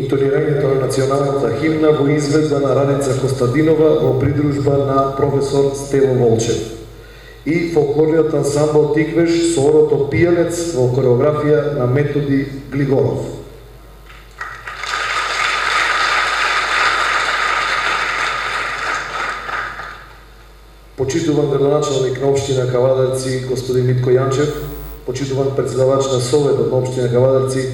интонирањето на националната химна во изведба на Радица Костадинова во придружба на професор Стево Волчев и фолклорниот ансамбл Тиквеш со орото Пијанец во хореографија на Методи Глигоров. Почитуван градоначалник на општина Кавадарци господин Митко Јанчев, почитуван председавач на Советот на општина Кавадарци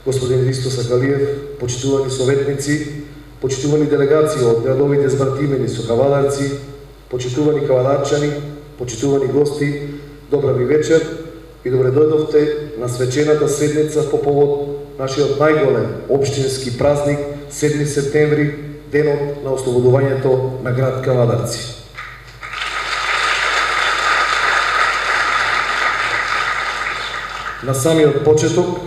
господин Ристо Сакалиев, почитувани советници, почитувани делегации од градовите збратимени со Кавадарци, почитувани кавадарчани, почитувани гости, добра ви вечер и добре дојдовте на свечената седница по повод нашиот најголем општински празник 7 септември, денот на ослободувањето на град Кавадарци. На самиот почеток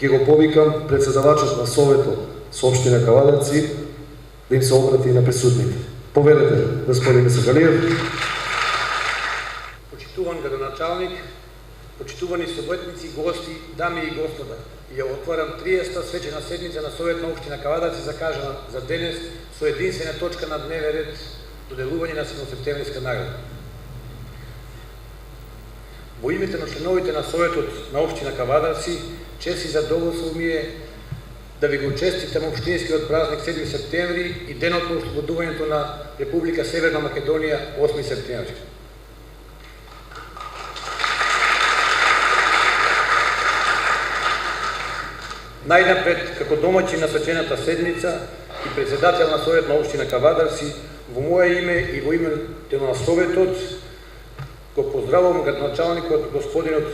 ќе го повикам председавачот на Советот со општина Кавадарци да им се обрати на присутните. Повелете, господин Сакалиев. Почитуван градоначалник, почитувани советници, гости, дами и господа, ја отварам 30-та свечена седница на Совет на општина Кавадарци закажана за денес со единствена точка на дневен ред доделување на 7 септемвриска награда. Во името на членовите на Советот на општина Кавадарци, чест и задоволство ми е да ви го честитам општинскиот празник 7 септември и денот на ослободувањето на Република Северна Македонија 8 септември. Најнапред, како домаќин на свечената седница и председател на Совет на општина Кавадарци, во моје име и во името на Советот, го поздравувам градоначалникот господинот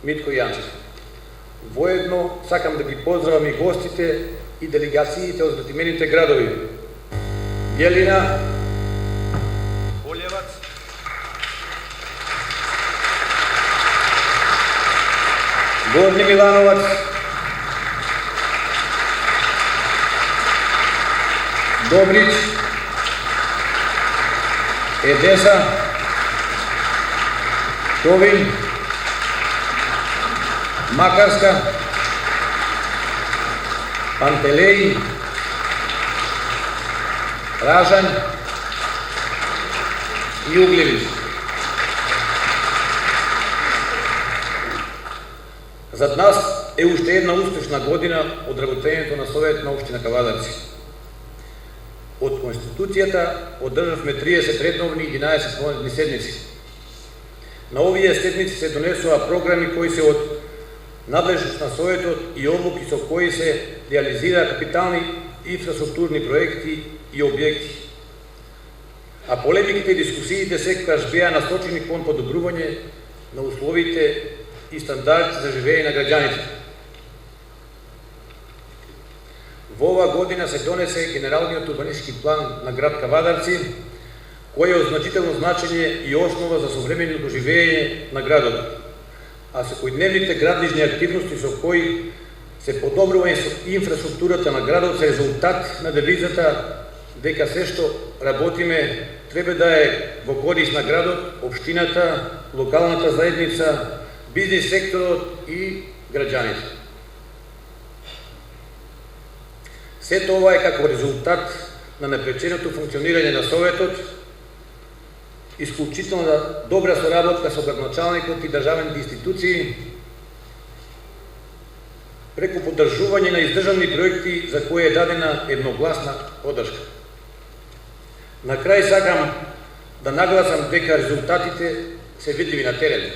Митко Јанчев. Воедно сакам да ги поздравам и гостите и делегациите од збратимените градови Бјелина, Болевац, Горни Милановац, Добрич, Едеса, Товин, Макарска, Пантелеј, Ражањ и Углевич. Зад нас е уште една успешна година од работењето на Совет на општина Кавадарци. Од Конституцијата одржавме 30 редовни и 11 понедни седници. На овие седници се донесува програми кои се од надлежност на Советот и одлуки со кои се реализира капитални инфраструктурни проекти и објекти. А полемиките и дискусиите секогаш беа насочени кон подобрување на условите и стандарди за живење на граѓаните. Во оваа година се донесе генералниот урбанистички план на град Кавадарци, кој е од значително значење и основа за современото живење на градот, а секојдневните граднижни активности со кои се подобрува инфраструктурата на градот се резултат на девизата дека се што работиме треба да е во корис на градот, општината, локалната заедница, бизнис секторот и граѓаните. Сето ова е како резултат на напреченото функционирање на Советот, исклучително добра соработка со градоначалникот и државните институции, преку поддржување на издржавни проекти за кои е дадена едногласна поддршка. На крај сакам да нагласам дека резултатите се видливи на терен.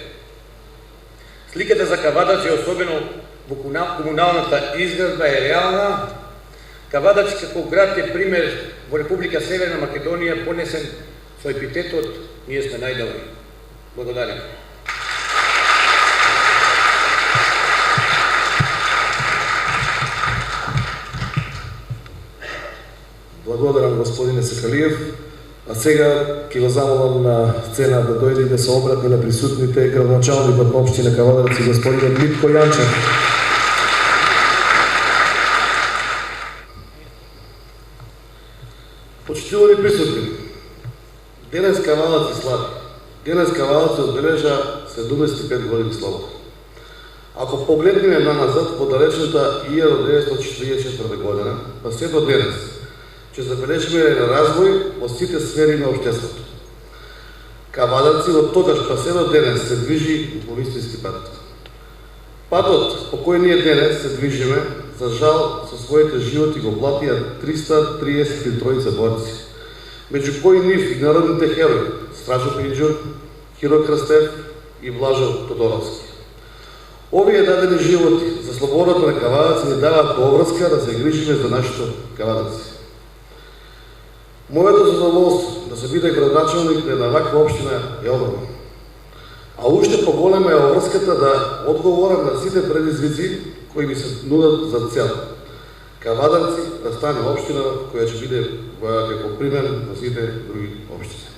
Сликата за Кавадарци, особено во комуналната изградба, е реална. Кавадарци како град е пример во Република Северна Македонија, понесен со епитетот "Ние сме најдобри". Благодарам. Благодарам, господине Сакалиев. А сега ќе го замолам на сцена да дојде и да се обрати на присутните градоначалникот на општина Кавадарци, господин Митко Јанчев. Почитувани присутни, денес Кавадарци слави. Денес Кавадарци одбележа 75 години слобода. Ако погледнеме назад во далечната 1944 година, па се до денес, ќе забележиме развој во сите сфери на општеството. Кавадарци од тогаш па се до денес се движи во вистински пат. Патот по кој ние денес се движиме, за жал, со своите животи го платија 333 борци, меѓу кои нив и народните херои Стражо Пинџур, Хиро Крстев и Блажо Тодоровски. Овие дадени животи за слободата на кавадарци ни даваат поврска да се грижиме за нашите кавадарци. Моето задоволство да се биде градоначалник на ваква општина е огромно. А уште поголема е обврската да одговорам на сите предизвици кои ми се нудат за цел. Кавадарци да стане општина која ќе биде како пример на сите други општини.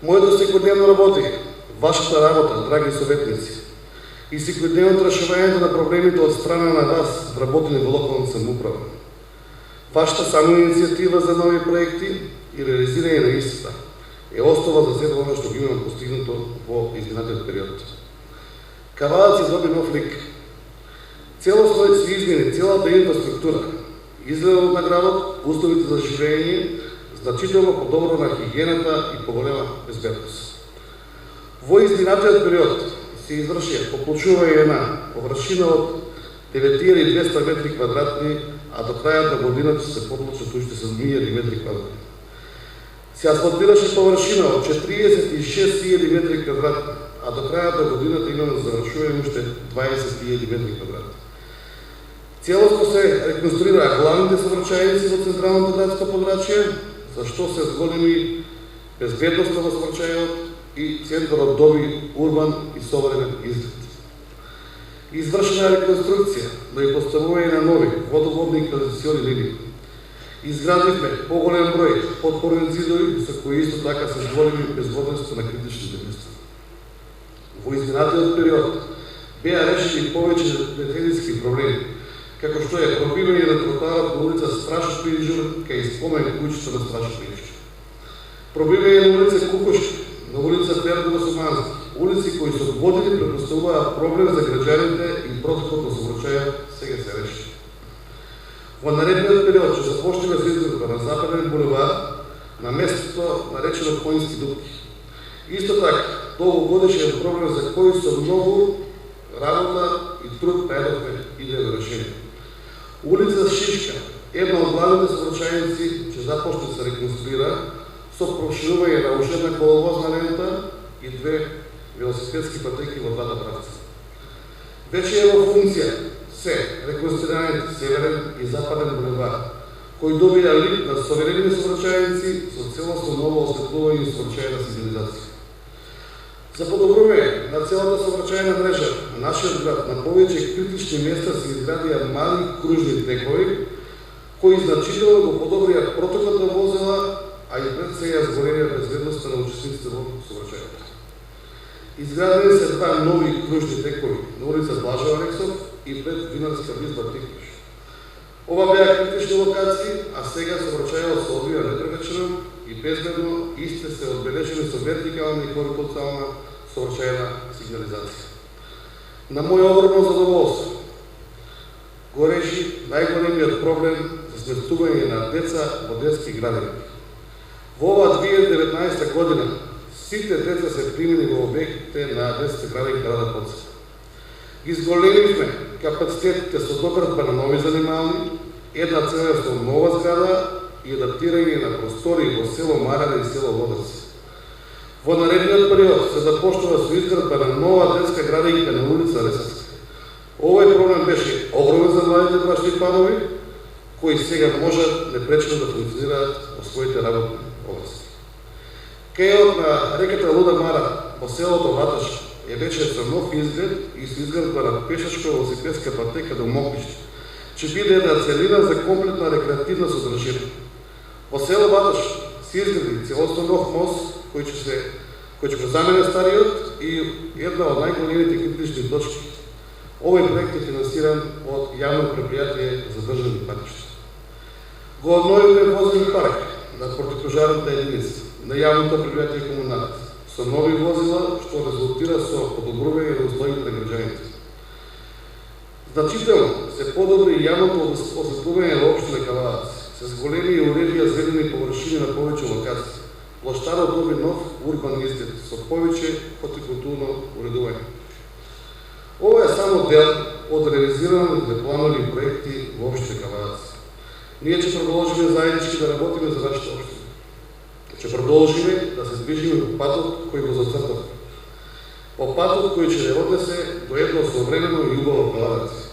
Моето секојдневно работи, вашата работа, драги советници, и секојдневното решавањето на проблемите од страна на вас, вработени во локалната самоуправа. Вашата самоиницијатива за нови проекти и реализирање на истата е основа за сето оно што ги имаме постигнато во изминатиот период. Кавадарци доби нов лик. Целосно се измени целата инфраструктура, изгледот на градот, условите за живење, значително подобро на хигиената и поголема безбедност. Во изминатиот период се изврши поплочување на површина од 9200 метри квадратни, а до крајот на годината се подлучат уште 7000 метри квадратни. Се асфалтираше површина од 46.000 метри квадратни, а до крајот на годината имаме завршување уште 20.000 метри квадратни. Целосно се реконструираа главните сообраќајници во централното градско подрачје, за што се зголеми безбедноста во сообраќајот и центарот доби урбан и современ изглед. Извршена реконструкција, но и поставување на нови водоводни и канализациони линии. Изградивме поголем број подпорни зидови, со кои исто така се зголеми безбедноста на критичните места. Во изминатиот период беа решени повеќе детелиски проблеми, како што е пробивање на тротоарот на улица Стражо Пинџур кај спомен куќето на Стражо Пинџур. Пробивање на улица Кукушки, на улица Пердово-Сумански, улици кои со години предпоставуваат проблем за граѓаните и протокот на сообраќајот сега се реши. Во наредниот период ќе започнеме со изградба на Западен булевар на местото наречено Коњски дупки. Исто така, долгогодишен проблем за кој со многу работа и труд најдовме идејно решение. Улица Шишка, една од главните сообраќајници, ќе започне да се реконструира со проширување на уште една коловозна лента и две велосипедски патеки во двата правца. Веќе е во функција се реконструираните Северен и Западен булевар, кои добија лик на современи сообраќајници со целосно ново осветлување и сообраќајна сигнализација. За подобрување на целата сообраќајна мрежа на нашиот град на повеќе критични места се изградија мали кружни текови, кои значително го подобрија протокот на возила, а и пред сега зголемија безбедноста на учесниците во сообраќајот. Изградени се два нови кружни текови на улица Блажо Алексов и пред Винарска визба Тиквиш. Ова беа критични локации, а сега сообраќајот се одвија непрекачено и безбедно, исти се одбележени со вертикална и хоризонтална сообраќајна сигнализација. На мој огромно задоволство го реши најголемиот проблем за сместување на деца во детски градини. Во ова 2019 година сите деца се примени во објектите на детските градини градот Подсек. Изголемивме капацитетите со доградба на нови занимални, една целосно нова зграда и адаптирање на простори во село Маране и село Водрци. Во наредниот период се започнува со изградба на нова детска градинка на улица Ресарска. Овој проблем беше огромен за младите брачни парови, кои сега можат непречено да функционираат во своите работни области. Кајот на реката Луда Мара во селото Ваташ е вече со нов изглед и со изградба на пешачка велосипедска патека до Мокниште, ќе биде една целина за комплетна рекреативна содржина. Во село Ваташ се изгради целосно нов мост кој ќе го замени стариот и една од најголемите критични точки. Овој проект е финансиран од јавно предпријатие за државни патишта. Го обновивме возилен парк на противпожарната единица на јавното предпријатие Комунат со нови возила што резултира со подобрување на условите на граѓаните. Значително се подобри јавното осветлување во општина Кавадарци, се зголеми и уредија зелени површини на повеќе локации. Площадот доби нов урбан изглед со повеќе хотикултурно уредување. Ова е само дел од реализираните планови проекти во општина Кавадарци. Ние ќе продолжиме заеднички да работиме за нашата општина. Ќе продолжиме да се движиме по патот кој го зацртавме. По патот кој ќе не однесе до едно современо и убаво Кавадарци.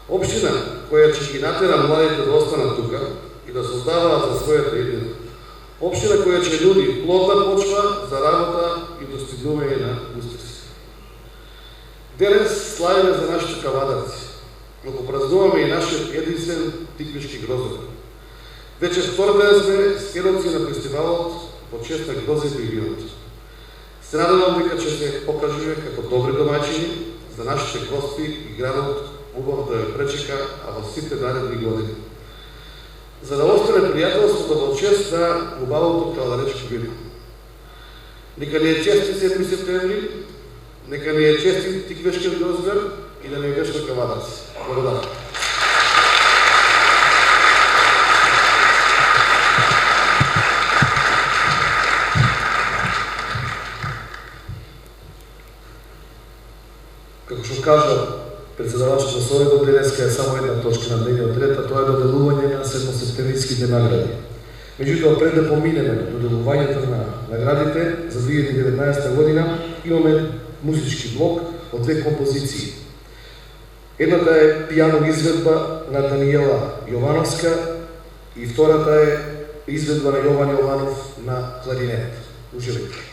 Општина која ќе ги натера младите да останат тука и да создаваат за својата иднина. Општина која ќе нуди плодна почва за работа и достигнување на успеси. Денес славиме за нашите Кавадарци, но го празнуваме и нашиот единствен тиквишки грозот. Вече втор ден сме сведоци на фестивалот по чест на грозето и виното. Се надевам дека ќе се покажеме како добри домаќини за нашите гости и градот убав да ја пречека, а во сите наредни години. За да остане пријателството во чест на убавото кавадаречко вино. Нека ни е чести 7 септември, нека ни е чести тиквешкиот грозбер и да не вешна Кавадарци. Благодарам. Како што кажа председавачот на Советот, денеска е само една точка на дневниот ред, а тоа е доделување на седмосептемвриските награди. Меѓутоа, пред да поминеме доделувањето на наградите за 2019 година, имаме музички блок од две композиции. Едната е пијано изведба на Даниела Јовановска и втората е изведба на Јован Јованов на кларинет. Уживајте.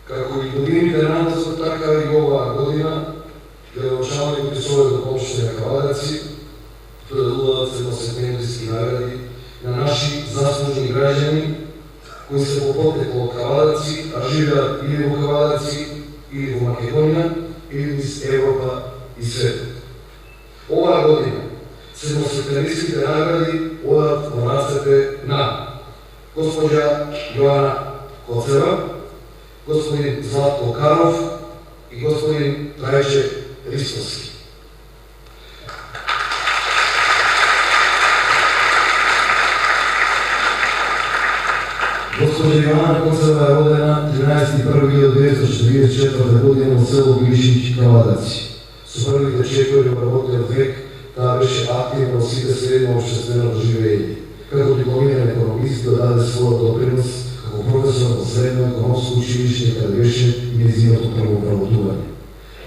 Како и годините назад, така и оваа година, градоначалникот и Советот на општина Кавадарци доделуваат 7 септемврски награди на наши заслужени граѓани кои се по потекло од Кавадарци, а живеат или во Кавадарци, или во Македонија, или из Европа и светот. Оваа година 7 септемврските награди одат во рацете на госпоѓа Јоана Коцева, господин Златко Каров и господин Трајче Ристовски. Госпоѓа Јоана Коцева е родена 13.1.1944 година во село Глишич, Кавадарци. Со првите 4 работниот век таа беше активна во сите среди на општественото живење. Како дипломиран економист даде својот допринос како професор во средно економско училиште каде беше и нејзиното прво вработување.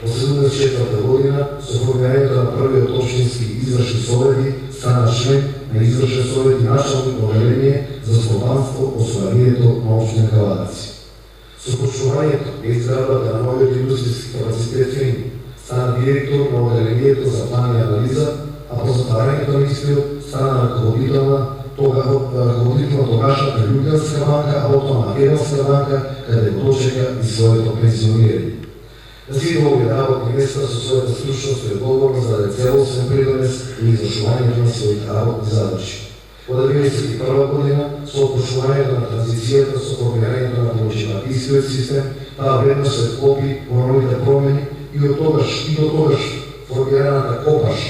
Во 1974 година со формирањето на првиот општински извршни совети стана член на извршен совет и началник на одделение за слободство освојувањето на општина Кавадарци. Со почнувањето на изградбата на новиот индустријски капацитет ФИН стана директор на одделението за план и анализа, а по затварањето на истиот стана ръководител на тогашната Лјубљанска банка, а потоа Македонска банка, каде го дочека и своето пенсионирање. На сите овие работни места со својата стручност и одговорност даде целосен придонес и извршувањето на своите работни задачи. Во 1991 година, со опушувањето на транзицијата со формирањето на политичкиот систем, таа вредно се вклопи во новите промени и до тогаш формираната КОПАШ,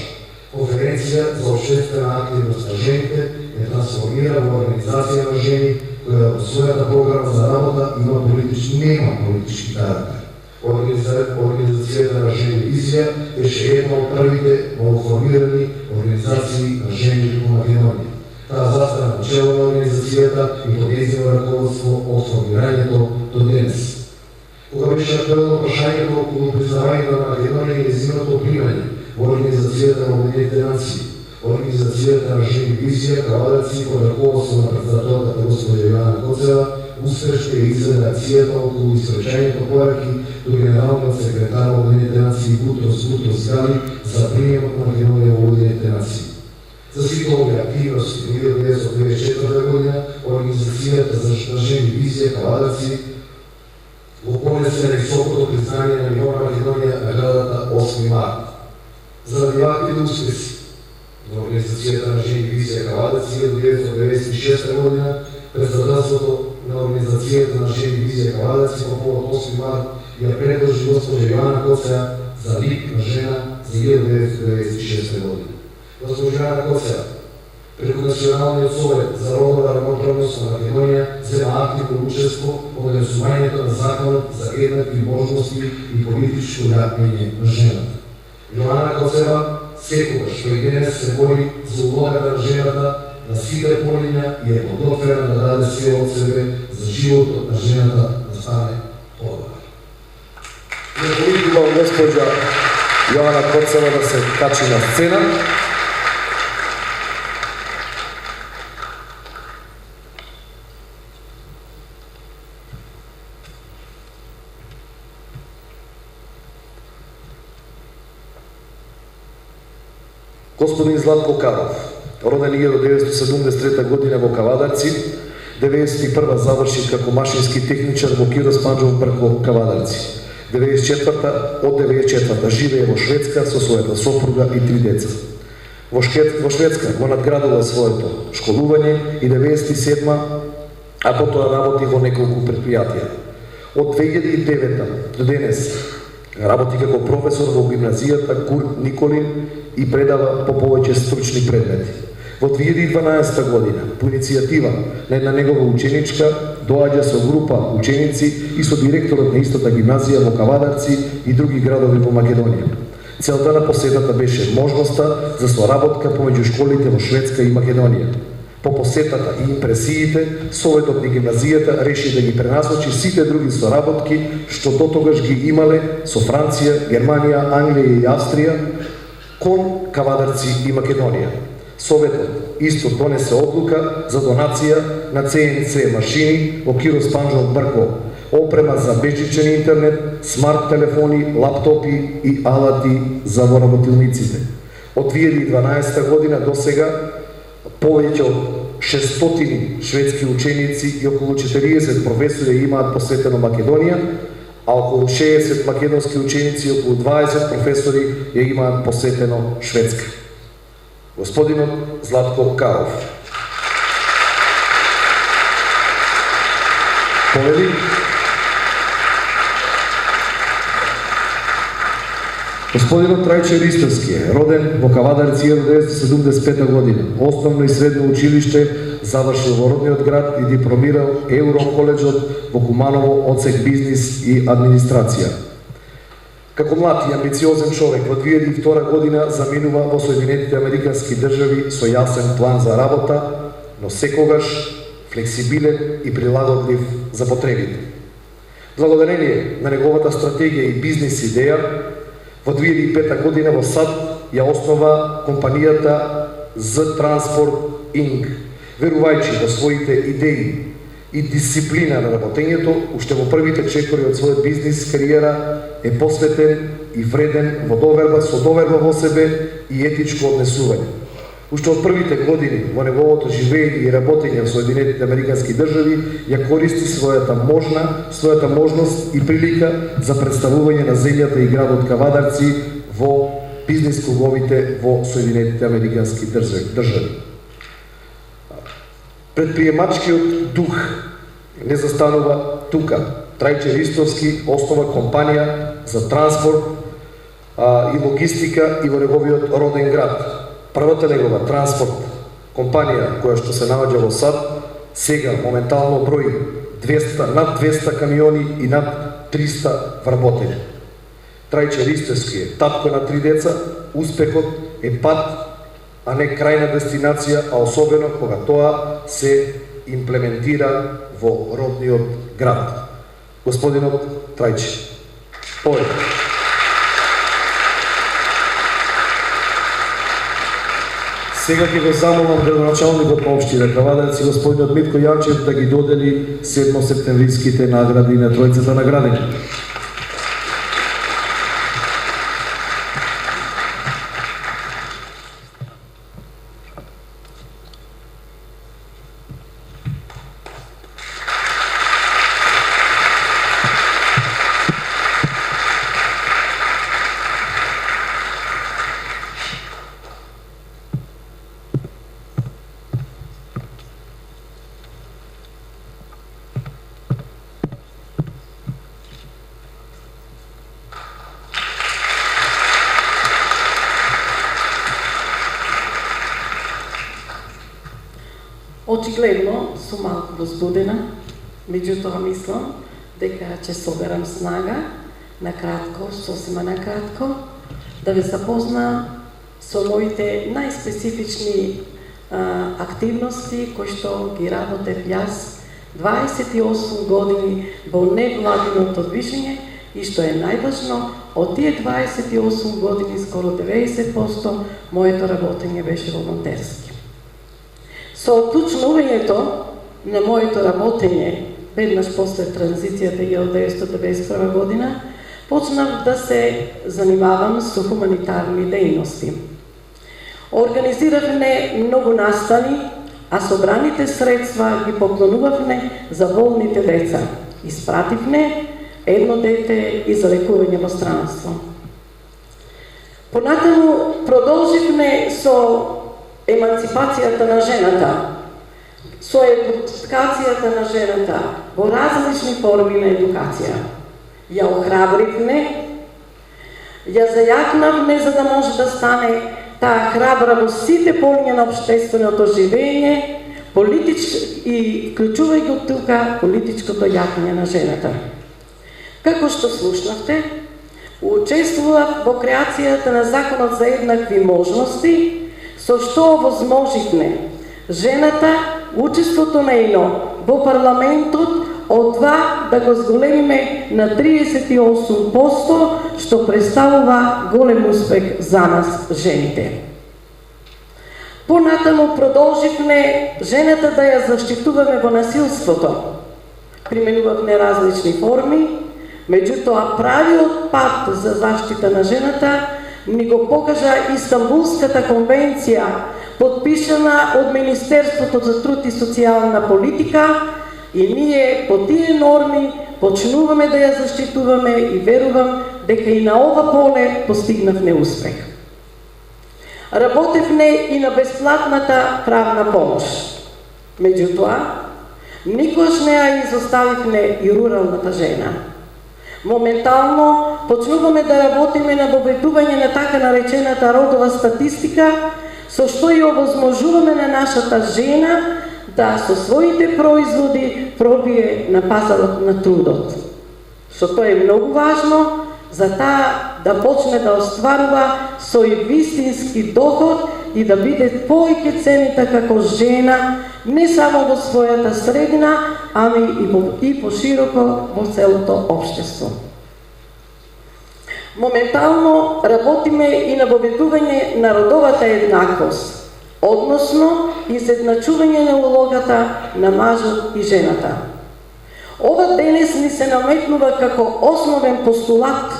Конференција за општествена активност на жените, е трансформира во организација на жени која во својата програма за работа нема политички карактер. Организацијата на жени Визија беше една од првите новоформирани организации на жени во Македонија. Таа застана на чело на организацијата и под нејзино раководство од формирањето до денес. Кога беше актуелно прашањето околу признавањето на Македонија и нејзиното примање во Организацијата на Обединетите нации, Организацијата на жени Визија Кавадарци под раководство на претседателката госпоѓа Јоана Коцева успешно ја изведе акцијата околу испречањето пораки до генералниот секретар на Обединетите нации Бутрос Гали за приемот на Македонија во Обединетите нации. За сите овие активности во 1994 година Организацијата за жени Визија Кавадарци го понесе највисокото признање на ниво на Македонија наградата 8 март. Заради ваквите успеси на Организацијата на жени Визија Кавадарци до 1996 година председателството на Организацијата на жени Визија Кавадарци по повод 8 март ја предложи госпоѓа Јоана Коцева за лик на жена за 1996 година. Госпоѓа Јоана Коцева преку Националниот совет за родова равноправност на Македонија зема активно учество во однесувањето на законот за еднакви можности и политичко јакнење на жената. Јоана Коцева секогаш кој денес се бори за улогата на жената на сите полиња и е подготвена да даде све од себе за животот на жената да стане подобар. Не повикувам госпоѓа Јоана Коцева да се качи на сцена. Господин Златко Каров, роден 1973 година во Кавадарци, 91 заврши како машински техничар во Кирос Панџов Брко, Кавадарци. 94 живее во Шведска со својата сопруга и 3 деца. Во Шведска го надградува своето школување и 97 а потоа работи во неколку предпријатија. Од 2009 до денес работи како професор во гимназијата Курт Николин и предава по повеќе стручни предмети. Во 2012 година, по иницијатива на една негова ученичка, доаѓа со група ученици и со директорот на истата гимназија во Кавадарци и други градови во Македонија. Целта на посетата беше можноста за соработка помеѓу школите во Шведска и Македонија. По посетата и импресиите, Советот на гимназијата реши да ги пренасочи сите други соработки што дотогаш ги имале со Франција, Германија, Англија и Австрија кон Кавадарци и Македонија. Советот исто донесе одлука за донација на ЦНЦ машини во Кирос Панџов Брко, опрема за бежичен интернет, смарт телефони, лаптопи и алати за воработилниците. Од 2012 година до сега повеќе од 600 шведски ученици и околу 40 професори имаат посветено Македонија, а околу 60 македонски ученици и околу 20 професори ја имаат посветено Шведска. Господинот Златко Калов. Повели. Господинот Трајче Ристовски е роден во Кавадарци 1975 година. Основно и средно училиште завршил во родниот град и дипломирал Евроколеджот во Куманово одсек бизнис и администрација. Како млад и амбициозен човек во 2002 година заминува во Соединетите Американски држави со јасен план за работа, но секогаш флексибилен и прилагодлив за потребите. Благодарение на неговата стратегија и бизнис идеја, во 2005 година во САД ја основа компанијата Z Transport Inc. Верувајќи во своите идеи и дисциплина на работењето, уште во првите чекори од својот бизнис кариера е посветен и вреден со доверба во себе и етичко однесување. Уште од првите години во неговото живење и работење во Соединетите Американски држави ја користи својата можност и прилика за представување на земјата и градот Кавадарци во бизнис круговите во Соединетите Американски држави. Предприемачкиот дух не застанува тука. Трајче Ристовски основа компанија за транспорт и логистика и во неговиот роден град. Првата негова транспорт компанија која што се наоѓа во САД сега моментално брои над 200 камиони и над 300 вработени. Трајче Ристовски е татко на 3 деца, успехот е пат, а не крајна дестинација, а особено кога тоа се имплементира во родниот град. Господинот Трајче. Повеќе. Сега ќе го замолам градоначалникот на општина Кавадарци, господинот Митко Јанчев, да ги додели 7 септемвриските награди на тројцата наградени. Очигледно сум малку возбудена, меѓутоа мислам дека ќе соберам снага накратко, сосема накратко, да ве запознам со моите најспецифични активности кои што ги работев јас 28 години во невладиното движење и што е најважно, од тие 28 години скоро 90% моето работење беше волонтерски. Со отпочнувањето на моето работење, веднаш после транзицијата 1991 година, почнав да се занимавам со хуманитарни дејности. Организиравме многу настани, а собраните средства ги поклонувавме за болните деца. Испративме едно дете и за лекување во странство. Понатаму продолживме со еманципацијата на жената, со едукацијата на жената во различни форми на едукација. Ја охрабривме, ја зајакнавме за да може да стане таа храбра во сите полиња на општественото живење, и вклучувајќи од тука политичкото јакнење на жената. Како што слушнавте, учествував во креацијата на Законот за еднакви можности, со што овозможивме жената, учеството нејно во парламентот од 2 да го зголемиме на 38%, што представува голем успех за нас, жените. Понатаму продолживме жената да ја заштитуваме во насилството. применувавме различни форми, меѓутоа правиот пат за заштита на жената ни го покажа Истанбулската конвенција, подпишана од Министерството за труд и социјална политика, и ние по тие норми почнуваме да ја заштитуваме и верувам дека и на ова поле постигнавме успех. Работевме и на бесплатната правна помош. Меѓутоа, никош не ја изоставивме и руралната жена. Моментално почнуваме да работиме на воведување на така наречената родова статистика, со што и овозможуваме на нашата жена да со своите производи пробие на пазарот на трудот. Што тоа е многу важно за таа да почне да остварува свој вистински доход и да биде повеќе ценита како жена, не само во својата средина, ами и пошироко во целото општество. Моментално работиме и на воведување на родовата еднаквост, односно изедначување на улогата на мажот и жената. Ова денес ни се наметнува како основен постулат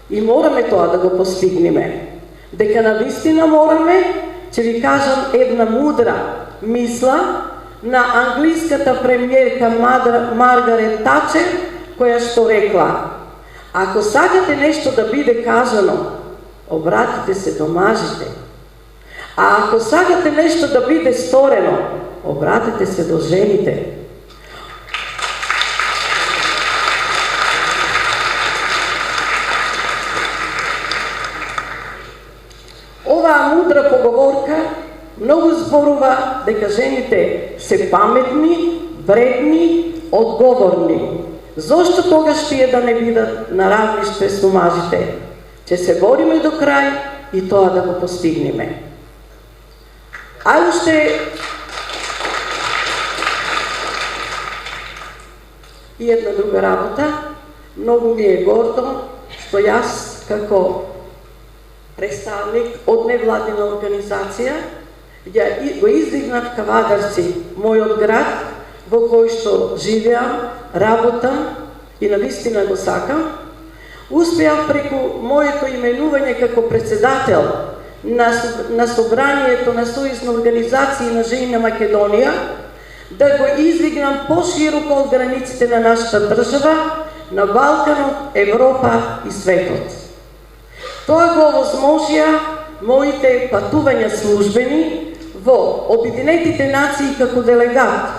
и мораме тоа да го постигнеме. Дека навистина мораме, ќе ви кажам една мудра мисла на англиската премиерка Маргарет Тачер, која што рекла: ако сакате нешто да биде кажано, обратите се до мажите. А ако сакате нешто да биде сторено, обратите се до жените. Оваа мудра поговорка многу зборува дека жените се паметни, вредни, одговорни. Зошто тогаш тие да не бидат на равниште со мажите? Ќе се бориме до крај и тоа да го постигнеме. А уште и една друга работа, многу ми е гордо што јас како представник од невладина организација го издигнав Кавадарци, мојот град, во кој што живеам, работам и навистина го сакам. Успеав преку моето именување како председател на собранието на Сојузна организација на жени на Македонија да го издигнам пошироко од границите на нашата држава, на Балканот, Европа и светот. Тоа го овозможија моите патувања службени во Обединетите нации како делегат,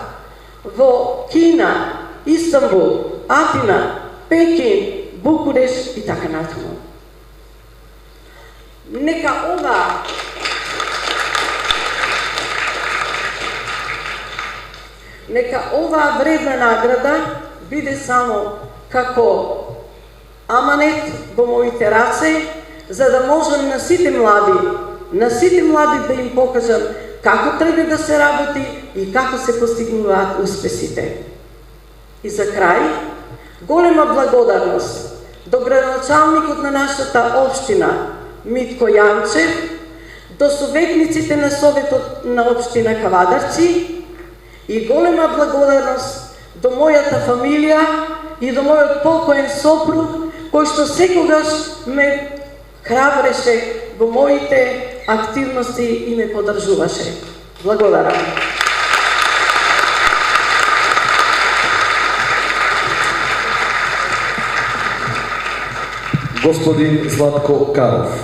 во Кина, Истанбул, Атина, Пекин, Букуреш и така натаму. Нека оваа вредна награда биде само како аманет во моите раце, за да можам на сите млади да им покажам како треба да се работи и како се постигнуваат успесите. И за крај, голема благодарност до градоначалникот на нашата општина Митко Јанчев, до советниците на Советот на општина Кавадарци и голема благодарност до мојата фамилија и до мојот покоен сопруг, кој што секогаш ме храбреше во моите активности и ме поддржуваше. Благодарам. Господин Златко Каров.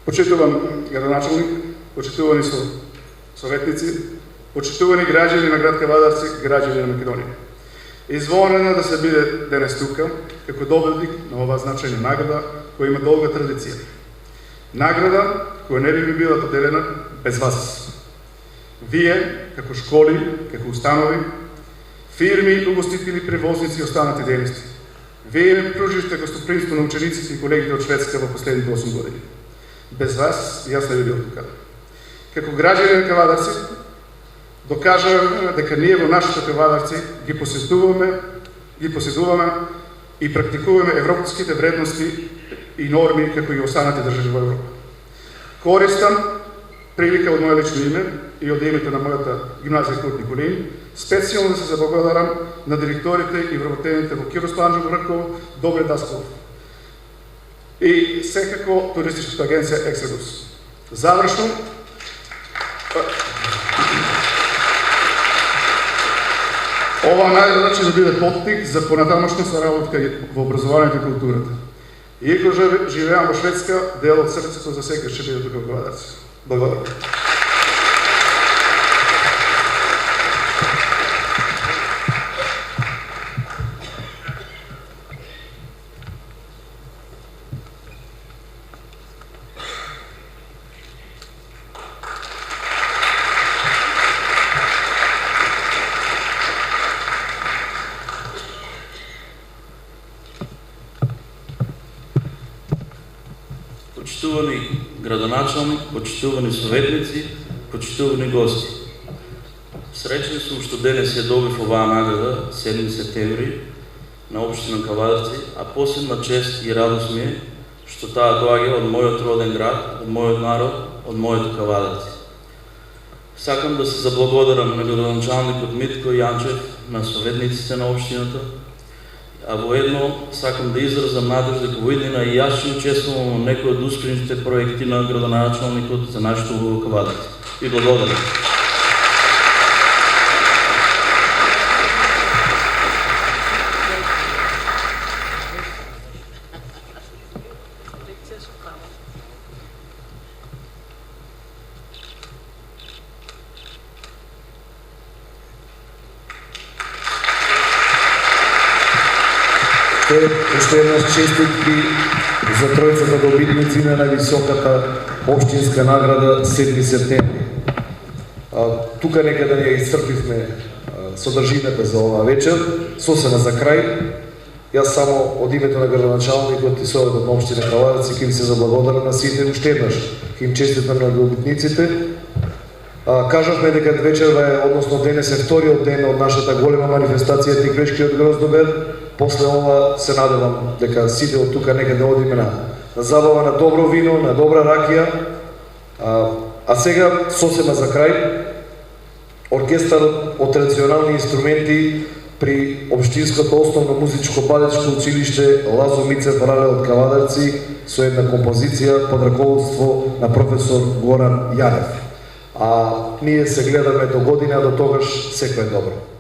Почитуван градоначалник, почитувани советници, почитувани граѓани на град Кавадарци, граѓани на Македонија. Изволено да се биде денес тука, како добедник на оваа значајна награда, која има долга традиција. Награда која не би била поделена без вас. Вие, како школи, како установи, фирми, угостители, превозници и останати дейности. Вие ми пружиште гостопримство на учениците и колегите од Шведска во последните 8 години. Без вас, јас не би бил тука. Како граѓани на Кавадарци, докажаваме дека ние во нашите Кавадарци ги поседуваме и практикуваме европските вредности и норми како и останати држави во Европа. Користам прилика од моје лично име и од името на мојата гимназија Курт Николин, специјално да се заблагодарам на директорите и вработените во Кирос Панџев Раков, Добре Даскалов и секако туристичката агенција Ексодус. Завршно, ова награда ќе да биде поттик за понатамошна соработка во образованието и културата. Иако живеам во Шведска, дел од срцето за секој ќе биде тука во Кавадарци. Благодарам. Почитувани градоначалник, почитувани советници, почитувани гости. Среќен сум што денес ја добив оваа награда, 7 септември, на општина Кавадарци, а посебна чест и радост ми е што таа доаѓа од мојот роден град, од мојот народ, од моето Кавадарци. Сакам да се заблагодарам на градоначалникот Митко Јанчев, на советниците на општината, а воедно сакам да изразам надеж дека во иднина и јас ќе учествувам во некои од успешните проекти на градоначалникот за нашето убаво Кавадарци. И благодарам. Уште еднаш честитки за тројцата добитници на највисоката општинска награда 7 септември. Тука некаде ја исцрпивме содржината за оваа вечер. Сосема за крај, јас само од името на градоначалникот и Советот на општина Кавадарци ќе ви се заблагодарам на сите уште еднаш. Ќе им честитам на добитниците. Кажавме дека вечерва е, односно денес е вториот ден од нашата голема манифестација Тиквешкиот гроздобер. После ова се надевам дека сите од тука некаде одиме на забава, на добро вино, на добра ракија. А сега, сосема за крај, оркестарот од традиционални инструменти при Општинското основно музичко-балетско училиште Лазо Мицев Рале од Кавадарци со една композиција под раководство на професор Горан Јанев. А ние се гледаме до година, до тогаш секој добро.